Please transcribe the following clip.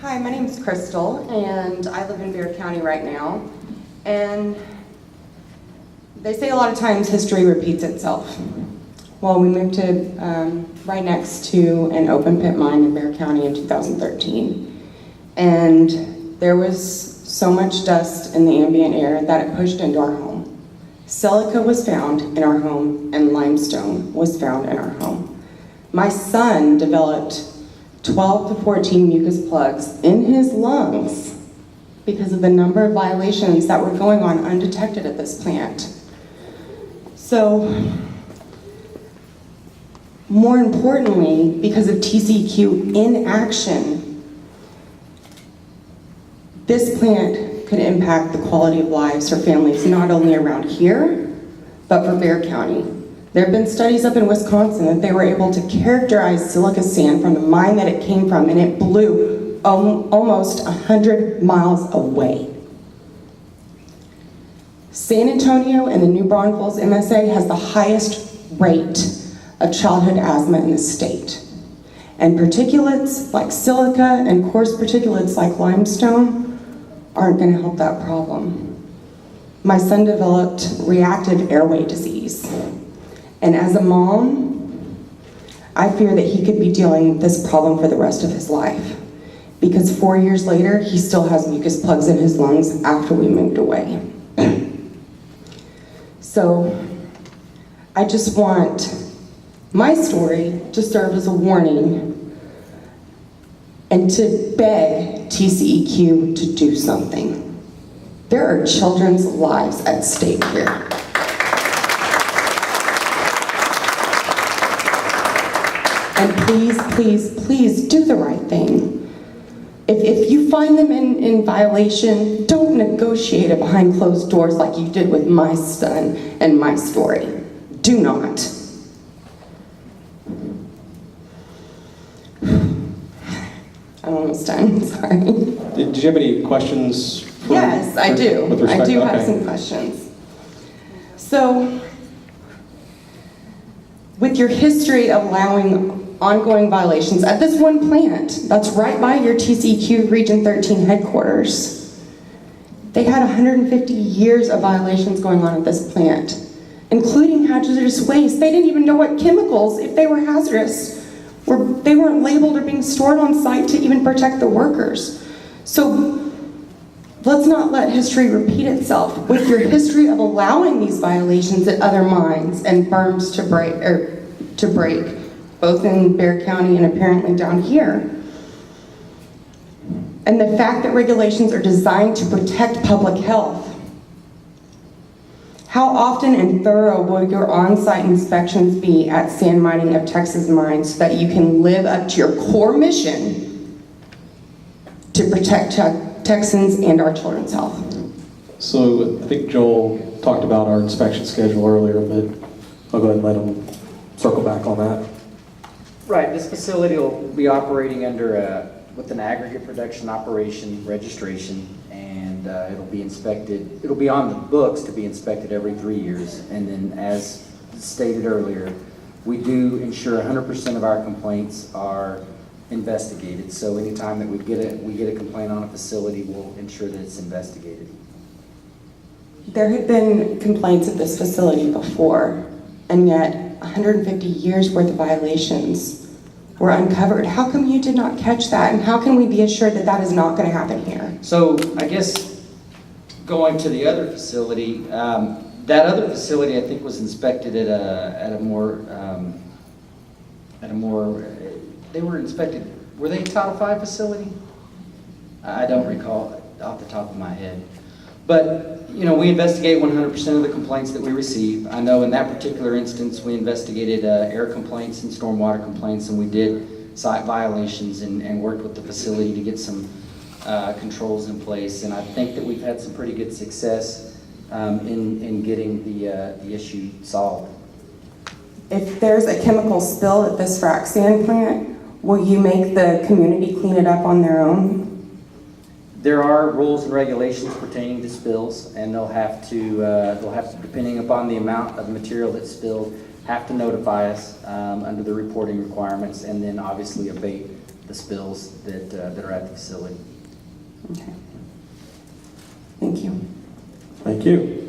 Hi, my name is Krystal, and I live in Bexar County right now. And they say a lot of times history repeats itself. Well, we moved to right next to an open pit mine in Bexar County in 2013. And there was so much dust in the ambient air that it pushed into our home. Silica was found in our home, and limestone was found in our home. My son developed 12 to 14 mucus plugs in his lungs because of the number of violations that were going on undetected at this plant. So, more importantly, because of TCEQ inaction, this plant could impact the quality of lives for families not only around here, but for Bexar County. There have been studies up in Wisconsin that they were able to characterize silica sand from the mine that it came from, and it blew almost 100 miles away. San Antonio and the New Braunfels MSA has the highest rate of childhood asthma in the state. And particulates like silica and coarse particulates like limestone aren't going to help that problem. My son developed reactive airway disease. And as a mom, I fear that he could be dealing with this problem for the rest of his life. Because 4 years later, he still has mucus plugs in his lungs after we moved away. So, I just want my story to serve as a warning and to beg TCEQ to do something. There are children's lives at stake here. And please, please, please do the right thing. If you find them in violation, don't negotiate it behind closed doors like you did with my son and my story. Do not. I'm almost done, sorry. Did you have any questions? Yes, I do. I do have some questions. So, with your history of allowing ongoing violations at this one plant that's right by your TCEQ Region 13 headquarters, they had 150 years of violations going on at this plant, including hazardous waste. They didn't even know what chemicals, if they were hazardous, they weren't labeled or being stored on site to even protect the workers. So let's not let history repeat itself. With your history of allowing these violations at other mines and firms to break, both in Bexar County and apparently down here. And the fact that regulations are designed to protect public health. How often and thorough will your on-site inspections be at Sand Mining of Texas mines so that you can live up to your core mission to protect Texans and our children's health? So I think Joel talked about our inspection schedule earlier, but I'll go ahead and let him circle back on that. Right, this facility will be operating under with an aggregate production operation registration, and it'll be inspected. It'll be on the books to be inspected every 3 years, and then as stated earlier, we do ensure 100% of our complaints are investigated. So anytime that we get a complaint on a facility, we'll ensure that it's investigated. There have been complaints at this facility before, and yet 150 years worth of violations were uncovered. How come you did not catch that, and how can we be assured that that is not going to happen here? So I guess going to the other facility, that other facility I think was inspected at a more they were inspected. Were they a Title V facility? I don't recall off the top of my head. But, you know, we investigate 100% of the complaints that we receive. I know in that particular instance, we investigated air complaints and stormwater complaints, and we did site violations and worked with the facility to get some controls in place. And I think that we've had some pretty good success in getting the issue solved. If there's a chemical spill at this frac sand plant, will you make the community clean it up on their own? There are rules and regulations pertaining to spills, and they'll have to, depending upon the amount of material that's spilled, have to notify us under the reporting requirements, and then obviously abate the spills that are at the facility. Okay. Thank you. Thank you.